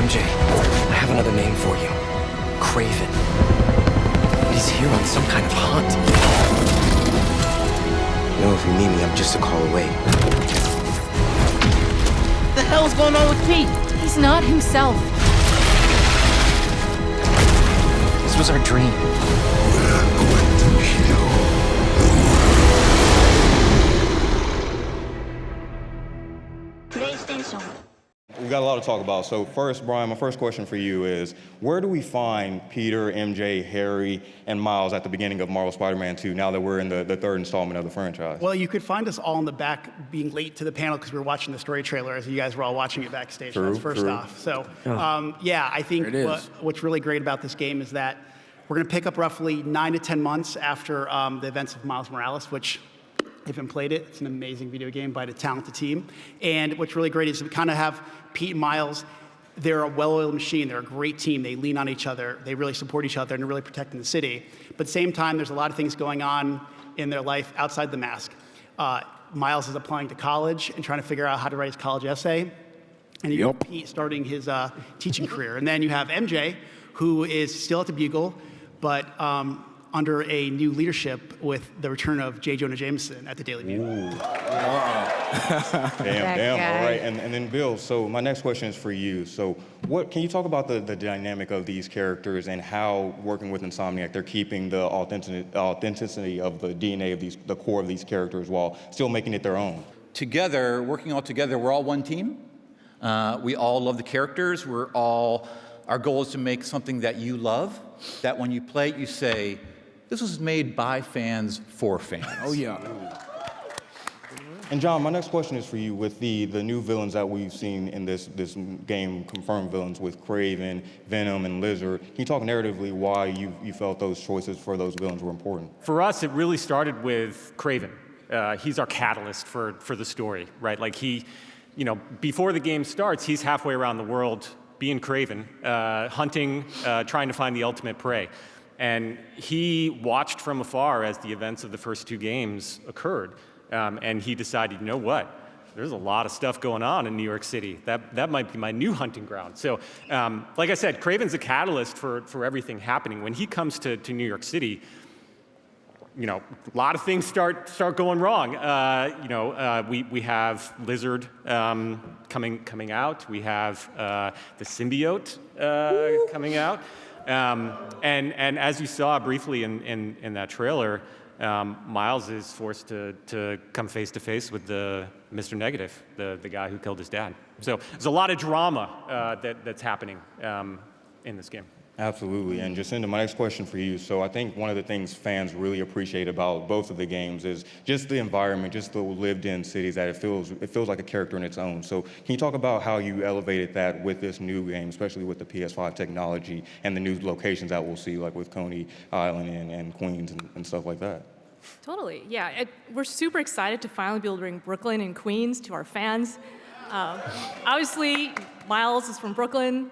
MJ, I have another name for you. Kraven. He's here on some kind of hunt. You know, if you need me, I'm just a call away. What the hell's going on with Pete? He's not himself. This was our dream. We're going to kill. PlayStation. We've got a lot to talk about. So first, Bryan, my first question for you is, where do we find Peter, MJ, Harry, and Miles at the beginning of Marvel Spider-Man 2 now that we're in the third installment of the franchise? Well, you could find us all in the back being late to the panel because we were watching the story trailer as you guys were all watching it backstage. True, That's first true. off. So, yeah, I think what's really great about this game is that we're going to pick up roughly 9 to 10 months after the events of Miles Morales, which, if you haven't played it, it's an amazing video game by a talented team. And what's really great is we kind of have Pete and Miles. They're a well-oiled machine. They're a great team. They lean on each other. They really support each other, and they're really protecting the city. But at the same time, there's a lot of things going on in their life outside the mask. Miles is applying to college and trying to figure out how to write his college essay. And you have Pete starting his teaching career. And then you have MJ, who is still at the Bugle, but under a new leadership with the return of J. Jonah Jameson at the Daily Bugle. Damn. All right, and then Bill, so my next question is for you. So can you talk about the dynamic of these characters and how working with Insomniac, they're keeping the authenticity of the DNA of the core of these characters while still making it their own? Together, working all together, we're all one team. We all love the characters. Our goal is to make something that you love, that when you play it, you say, this was made by fans for fans. Oh, yeah. And John, my next question is for you. With the new villains that we've seen in this game, confirmed villains with Kraven, Venom, and Lizard, can you talk narratively why you felt those choices for those villains were important? For us, it really started with Kraven. He's our catalyst for the story, right? Like before the game starts, he's halfway around the world being Kraven, hunting, trying to find the ultimate prey. And he watched from afar as the events of the first two games occurred. And he decided, you know what? There's a lot of stuff going on in New York City. That might be my new hunting ground. So, like I said, Kraven's a catalyst for everything happening. When he comes to New York City, a lot of things start going wrong. We have Lizard coming out. We have the symbiote coming out. And as you saw briefly in that trailer, Miles is forced to come face to face with the Mr. Negative, the guy who killed his dad. So there's a lot of drama that's happening in this game. Absolutely. And Jacinda, my next question for you. So I think one of the things fans really appreciate about both of the games is just the environment, just the lived-in cities, that it feels like a character in its own. So can you talk about how you elevated that with this new game, especially with the PS5 technology and the new locations that we'll see, like with Coney Island and Queens and stuff like that? Totally, yeah. We're super excited to finally be able to bring Brooklyn and Queens to our fans. Obviously, Miles is from Brooklyn.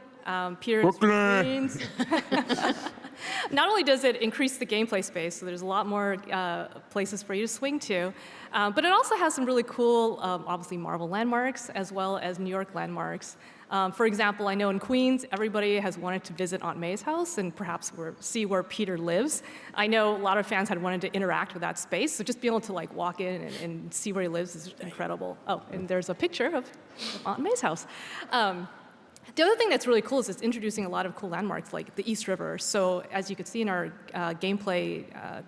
Peter is from Queens. Not only does it increase the gameplay space, so there's a lot more places for you to swing to, but it also has some really cool, obviously Marvel landmarks, as well as New York landmarks. For example, I know in Queens, everybody has wanted to visit Aunt May's house and perhaps see where Peter lives. I know a lot of fans had wanted to interact with that space, so just being able to walk in and see where he lives is incredible. Oh, and there's a picture of Aunt May's house. The other thing that's really cool is it's introducing a lot of cool landmarks like the East River. So as you could see in our gameplay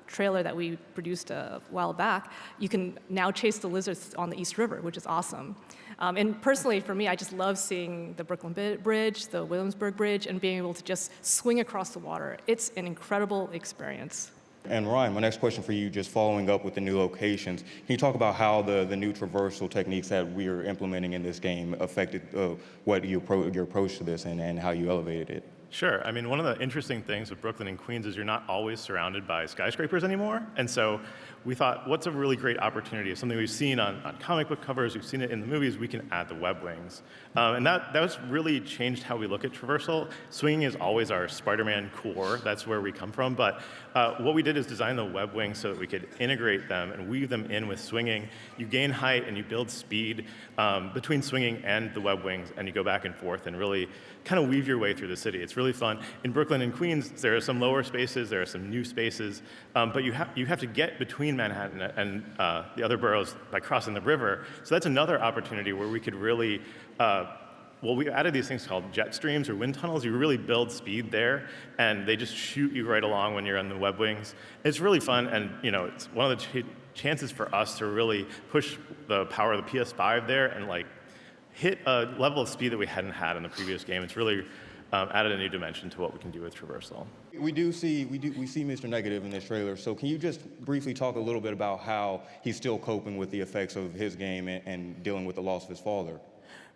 trailer that we produced a while back, you can now chase the lizards on the East River, which is awesome. And personally, for me, I just love seeing the Brooklyn Bridge, the Williamsburg Bridge, and being able to just swing across the water. It's an incredible experience. And Ryan, my next question for you, just following up with the new locations, can you talk about how the new traversal techniques that we are implementing in this game affected your approach to this and how you elevated it? Sure. I mean, one of the interesting things with Brooklyn and Queens is you're not always surrounded by skyscrapers anymore. And so we thought, what's a really great opportunity? Something we've seen on comic book covers, we've seen it in the movies, we can add the web wings. And that's really changed how we look at traversal. Swinging is always our Spider-Man core. That's where we come from. But what we did is design the web wings so that we could integrate them and weave them in with swinging. You gain height and you build speed between swinging and the web wings, and you go back and forth and really kind of weave your way through the city. It's really fun. In Brooklyn and Queens, there are some lower spaces, there are some new spaces, but you have to get between Manhattan and the other boroughs by crossing the river. So that's another opportunity where we could really, well, we added these things called jet streams or wind tunnels. You really build speed there, and they just shoot you right along when you're on the web wings. It's really fun, and it's one of the chances for us to really push the power of the PS5 there and like hit a level of speed that we hadn't had in the previous game. It's really added a new dimension to what we can do with traversal. We see Mr. Negative in this trailer. So can you just briefly talk a little bit about how he's still coping with the effects of his game and dealing with the loss of his father?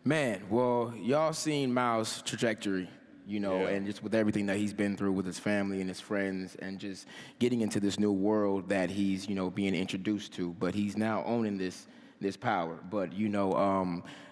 Man, well, y'all seen Miles' trajectory, and just with everything that he's been through with his family and his friends, and just getting into this new world that he's, being introduced to. But he's now owning this power. But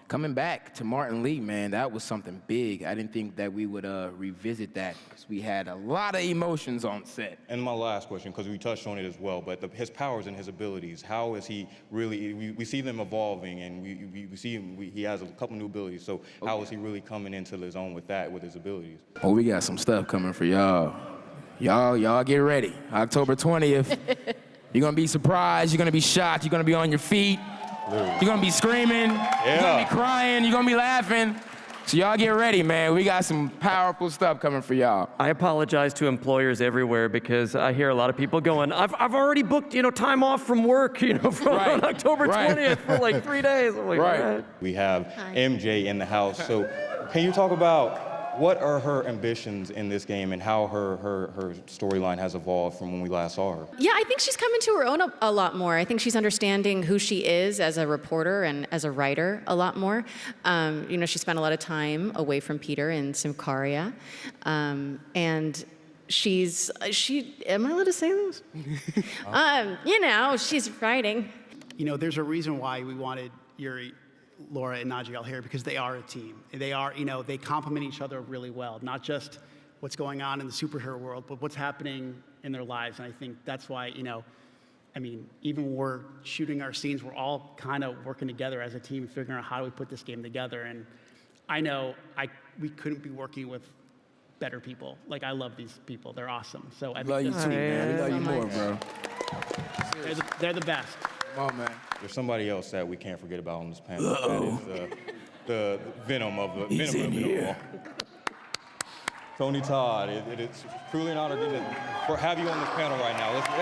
coming back to Martin Lee, man, that was something big. I didn't think that we would revisit that because we had a lot of emotions on set. And my last question, because we touched on it as well, but his powers and his abilities, how is he really, we see them evolving, and we see him, he has a couple new abilities, so how is he really coming into his own with that, with his abilities? Oh, we got some stuff coming for y'all. Y'all get ready. October 20th, you're gonna be surprised, you're gonna be shocked, you're gonna be on your feet. You're gonna be screaming, you're gonna be crying, you're gonna be laughing. So y'all get ready, man. We got some powerful stuff coming for y'all. I apologize to employers everywhere because I hear a lot of people going, I've already booked, time off from work, on October 20th for like 3 days. I'm like, right. We have MJ in the house. So can you talk about what are her ambitions in this game and how her storyline has evolved from when we last saw her? Yeah, I think she's coming to her own a lot more. I think she's understanding who she is as a reporter and as a writer a lot more. She spent a lot of time away from Peter in Symkaria. And am I allowed to say this? She's writing. There's a reason why we wanted Yuri, Laura, and Nadji all here, because they are a team. They are, they complement each other really well, not just what's going on in the superhero world, but what's happening in their lives. And I think that's why, even when we're shooting our scenes, we're all kind of working together as a team, figuring out how do we put this game together. And I know we couldn't be working with better people. Like, I love these people. They're awesome. So I love you too, man. We love you more, bro. They're the best. Come on, man. There's somebody else that we can't forget about on this panel. That is the Venom of the Venom. Tony Todd. It's truly an honor to have you on this panel right now. Let's get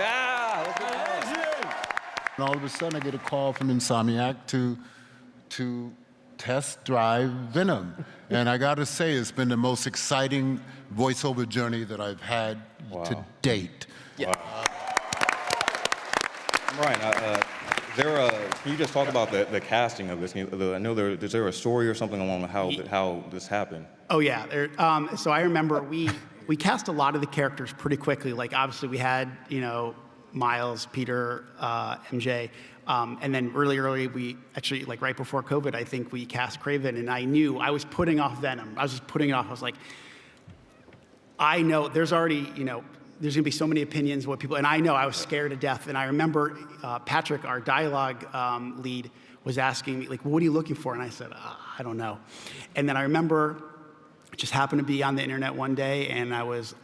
And all of a sudden, I get a call from Insomniac to test drive Venom. And I got to say, it's been the most exciting voiceover journey that I've had to date. Yeah. Ryan, can you just talk about the casting of this? I know is there a story or something along how this happened? Oh yeah. So I remember we cast a lot of the characters pretty quickly. Like, obviously we had Miles, Peter, MJ, and then early we actually, like right before COVID, I think we cast Kraven, and I knew I was putting off Venom. I was just putting it off. I was like, I know there's already there's gonna be so many opinions, what people, and I know I was scared to death. And I remember Patrick, our dialogue lead, was asking me, like, what are you looking for? And I said, I don't know. And then I remember I just happened to be on the internet one day, and I was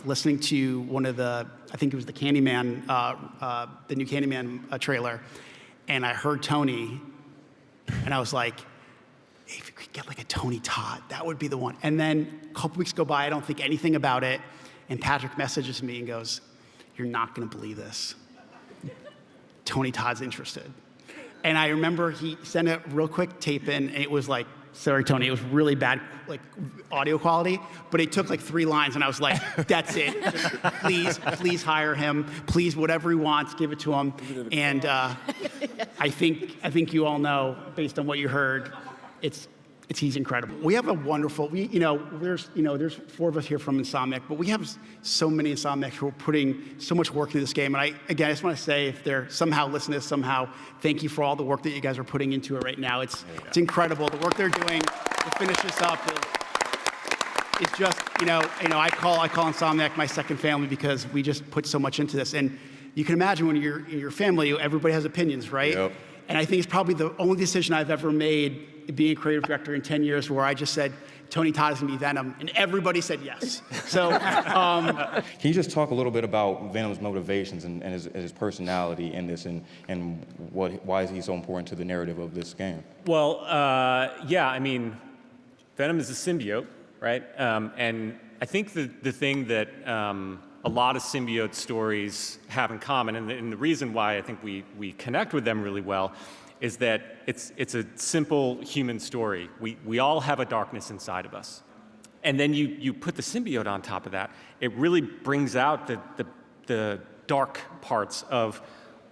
listening to one of I think it was the Candyman, the new Candyman trailer, and I heard Tony, and I was like, hey, if we could get like a Tony Todd, that would be the one. And then a couple weeks go by, I don't think anything about it. And Patrick messages me and goes, you're not gonna believe this. Tony Todd's interested. And I remember he sent a real quick tape in, and it was like, sorry, Tony, it was really bad, like, audio quality, but it took like 3 lines, and I was like, that's it. Just, please hire him. Please, whatever he wants, give it to him. And I think you all know, based on what you heard, he's incredible. We have a wonderful, there's 4 of us here from Insomniac, but we have so many Insomniacs who are putting so much work into this game. And I just want to say, if they're somehow listening to this somehow, thank you for all the work that you guys are putting into it right now. It's incredible. The work they're doing to finish this up is just, I call Insomniac my second family because we just put so much into this. And you can imagine when you're in your family, everybody has opinions, right? Yep. And I think it's probably the only decision I've ever made being a creative director in 10 years where I just said, Tony Todd is going to be Venom, and everybody said yes. So, Can you just talk a little bit about Venom's motivations and his personality in this, and why is he so important to the narrative of this game? Well, yeah, I mean, Venom is a symbiote, right? And I think the thing that a lot of symbiote stories have in common, and the reason why I think we connect with them really well, is that it's a simple human story. We all have a darkness inside of us. And then you put the symbiote on top of that, it really brings out the dark parts of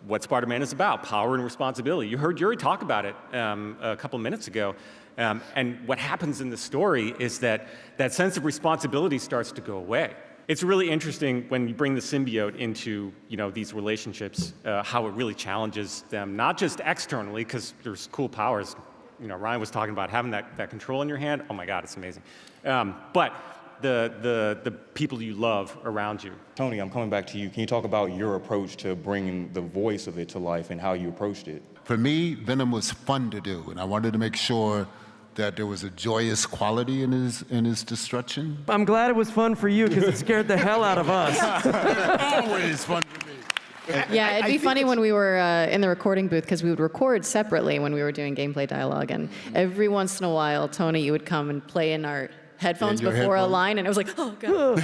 what Spider-Man is about, power and responsibility. You heard Yuri talk about it a couple minutes ago. And what happens in the story is that sense of responsibility starts to go away. It's really interesting when you bring the symbiote into these relationships, how it really challenges them, not just externally, because there's cool powers. Ryan was talking about having that control in your hand. Oh my God, it's amazing. But the people you love around you. Tony, I'm coming back to you. Can you talk about your approach to bringing the voice of it to life and how you approached it? For me, Venom was fun to do, and I wanted to make sure that there was a joyous quality in his destruction. I'm glad it was fun for you because it scared the hell out of us. Always fun to me. Yeah, it'd be funny when we were in the recording booth because we would record separately when we were doing gameplay dialogue, and every once in a while, Tony, you would come and play in our headphones before a line, and it was like, oh God.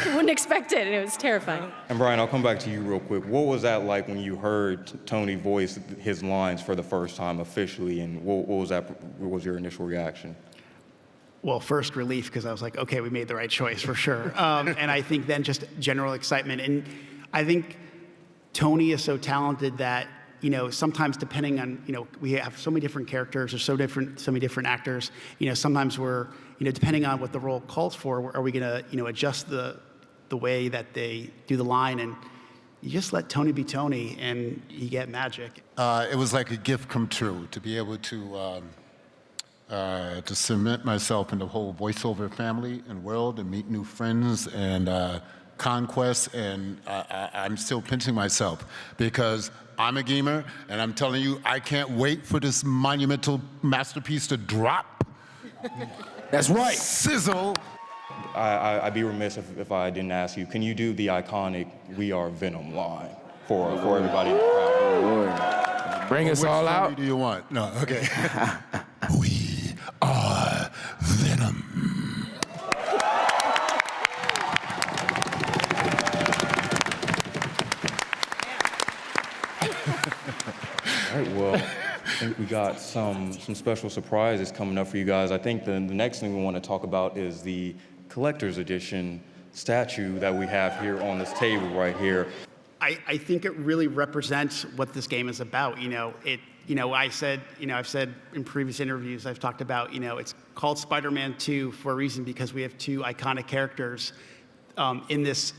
You wouldn't expect it, and it was terrifying. And Bryan, I'll come back to you real quick. What was that like when you heard Tony voice his lines for the first time officially, and what was your initial reaction? Well, first relief, because I was like, okay, we made the right choice for sure. And I think then just general excitement. And I think Tony is so talented that sometimes depending on, we have so many different characters or so many different actors, sometimes we're, depending on what the role calls for, are we going to, adjust the way that they do the line, and you just let Tony be Tony and you get magic. It was like a gift come true to be able to cement myself in the whole voiceover family and world and meet new friends and conquests, and I'm still pinching myself because I'm a gamer, and I'm telling you, I can't wait for this monumental masterpiece to drop. That's right. Sizzle. I'd be remiss if I didn't ask you, can you do the iconic "We Are Venom" line for everybody in the crowd? Bring us all out. Which do you want? No, okay. We are Venom. All right, well, I think we got some special surprises coming up for you guys. I think the next thing we want to talk about is the collector's edition statue that we have here on this table right here. I think it really represents what this game is about. I've said in previous interviews, I've talked about, it's called Spider-Man 2 for a reason, because we have two iconic characters in this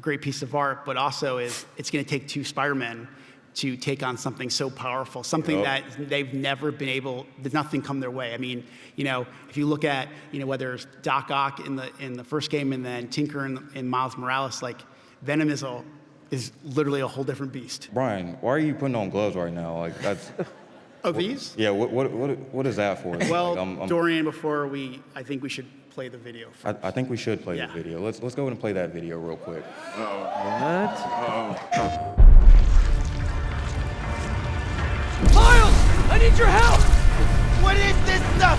great piece of art, but also it's going to take two Spider-Men to take on something so powerful, something that they've never been able, there's nothing come their way. I mean, if you look at, whether it's Doc Ock in the first game and then Tinker in Miles Morales, like Venom is literally a whole different beast. Bryan, why are you putting on gloves right now? Like that's. Oh, these? Yeah. What is that for? Well, like, Dorian, I think we should play the video. I think we should play the video. Let's go ahead and play that video real quick. What? Miles! I need your help! What is this stuff?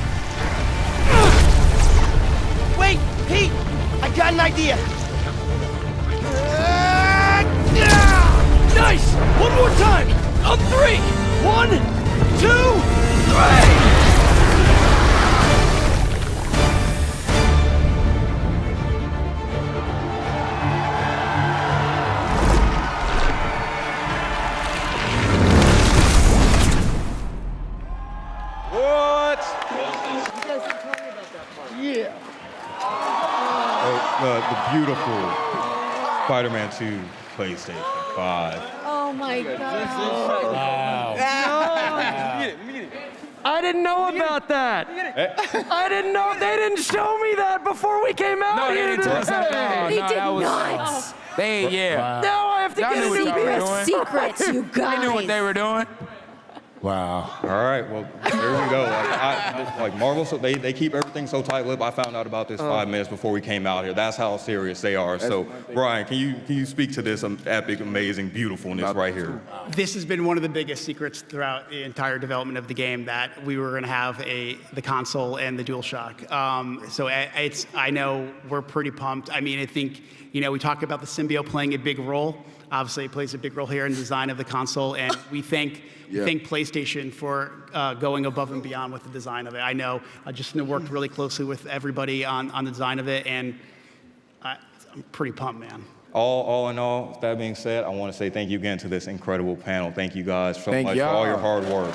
Wait, Pete! I got an idea! Nice! One more time! On 3! 1, 2, 3! The beautiful Spider-Man 2 PlayStation 5. Oh my God. Wow. Wow. I didn't know about that. I didn't know. They didn't show me that before we came out No, they here didn't tell us that. today. They No, did that was- not. Yeah. Now I have to Y'all get knew a what new y'all were PS. doing. Secrets, you guys. They knew what they were doing. Wow. All right, well, there we go. Like Marvel, so they keep everything so tight-lipped. I found out about this 5 minutes before we came out here. That's how serious they are. So, Bryan, can you speak to this epic, amazing, beautifuln's right here? This has been one of the biggest secrets throughout the entire development of the game, that we were going to have the console and the DualShock. So I know we're pretty pumped. I mean, I think, we talk about the symbiote playing a big role. Obviously, it plays a big role here in the design of the console, and we thank PlayStation for going above and beyond with the design of it. I know Jacinda worked really closely with everybody on the design of it, and I'm pretty pumped, man. All in all, that being said, I want to say thank you again to this incredible panel. Thank you guys so much for all your hard work.